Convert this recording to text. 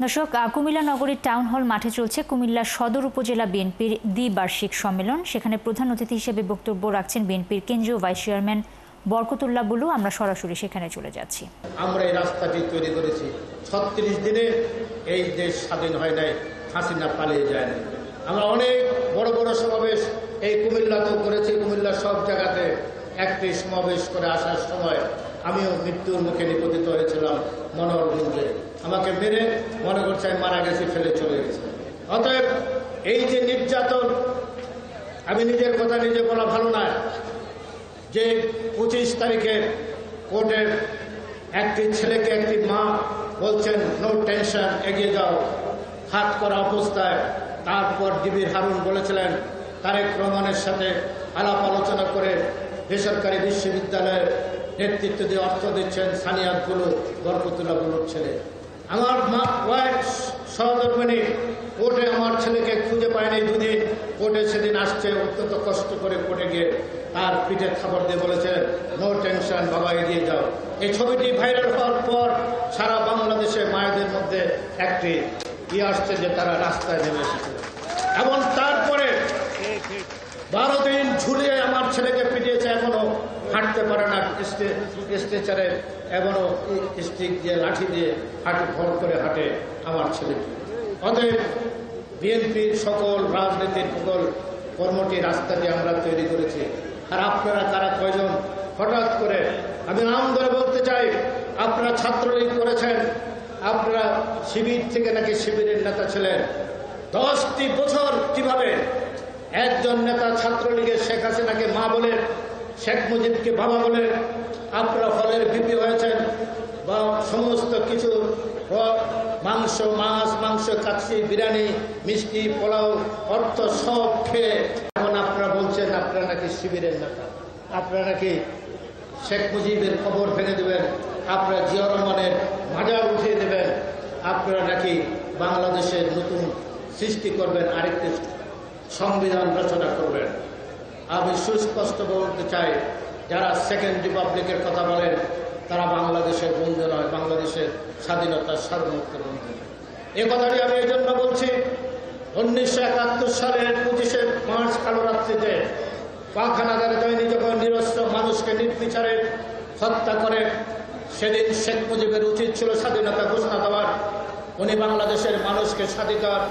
দর্শক, কুমিল্লা নগরীর town hall মাঠে চলছে কুমিল্লা সদর উপজেলা বিএনপির দ্বিবার্ষিক সম্মেলন। সেখানে প্রধান অতিথি হিসেবে বক্তব্য রাখছেন বিএনপির কেন্দ্রীয় ভাইস চেয়ারম্যান বরকতুল্লাহ বুলু। আমরা সরাসরি সেখানে চলে যাচ্ছি। আমরা এই রাস্তাটি তৈরি করেছি। 36 দিনে এই দেশ স্বাধীন হয় নাই, হাসিনা পালিয়ে যায় না। আমরা অনেক বড় বড় সমাবেশ এই কুমিল্লাতেও করেছি। কুমিল্লার সব জায়গাতে একটি সমাবেশ করে আসার সময় আমিও মৃত্যুর মুখে নিপতিত হয়েছিলাম মনোহরগঞ্জে। আমাকে মেরে মনে করছে আমি মারা গেছি, ফেলে চলে গেছে। অতএব এই যে নির্যাতন, আমি নিজের কথা নিজে বলা ভালো না, যে 25 তারিখে কোর্টের একটি ছেলেকে একটি মা বলছেন নো টেনশন, এগিয়ে যাও, হাত করা অবস্থায়। তারপর ডিবির হারুন বলেছিলেন তারেক রহমানের সাথে আলাপ আলোচনা করে বেসরকারি বিশ্ববিদ্যালয়ের নেতৃত্ব দিয়ে অর্থ দিচ্ছেন সানিয়া বুলু, বরকতুল্লাহ বুলুর ছেলে। আমার মা ওয়াইফ সহধর্মিণী কোর্টে আমার ছেলেকে খুঁজে পায়নি। দুদিন কোর্টে সেদিন আসছে, অত্যন্ত কষ্ট করে কোর্টে গিয়ে তার পিঠে খাবার দিয়ে বলেছেন নো টেনশন বাবা, এগিয়ে যাও। এই ছবিটি ভাইরাল হওয়ার পর সারা বাংলাদেশে মায়েদের মধ্যে একটি আসছে যে তারা রাস্তায় নেমে এসেছে। এবং তারপরে 12 দিন ঝুলিয়ে আমার ছেলেকে পিটিয়েছে, এখনো হাঁটতে পারে না, স্ট্রেচারে এখনো স্টিক দিয়ে লাঠি দিয়ে হাঁটে, ভর করে হাঁটে আমার ছেলেকে। অতএব বিএনপির সকল রাজনীতির সকল কর্মটি রাস্তাটি আমরা তৈরি করেছি। আর আপনারা তারা কয়জন হঠাৎ করে, আমি নাম ধরে বলতে চাই, আপনারা ছাত্রলীগ করেছেন, আপনারা শিবির থেকে নাকি শিবিরের নেতা ছিলেন। 10টি বছর কিভাবে একজন নেতা ছাত্রলীগের শেখ হাসিনাকে মা বলে, শেখ মুজিবকে বাবা বলে, আপনারা ফলের ভিপি হয়েছেন বা সমস্ত কিছু মাংস, মাছ, মাংস, কাচ্চি, বিরিয়ানি, মিষ্টি, পোলাও, অর্থ সব খেয়ে এখন আপনারা বলছেন আপনারা নাকি শিবিরের নেতা, আপনারা নাকি শেখ মুজিবের কবর ভেঙে দেবেন, আপনারা জিয়া রহমানের মাজার উঠিয়ে দেবেন, আপনারা নাকি বাংলাদেশের নতুন সৃষ্টি করবেন, আরেকটি সংবিধান রচনা করবেন। আমি সুস্পষ্ট বলতে চাই, যারা সেকেন্ড রিপাবলিকের কথা বলেন তারা বাংলাদেশের বন্ধু নয়, বাংলাদেশের স্বাধীনতার সার্বভৌমত্বের বন্ধু। এ কথাটি আমি এই জন্য বলছি, 1971 সালের 25শে মার্চ কালো রাত্রিতে পাক হানাদার বাহিনী যখন নিরস্ত্র মানুষকে নির্বিচারে হত্যা করে, সেদিন শেখ মুজিবের উচিত ছিল স্বাধীনতা ঘোষণা দেওয়ার। উনি বাংলাদেশের মানুষকে স্বাধীনতার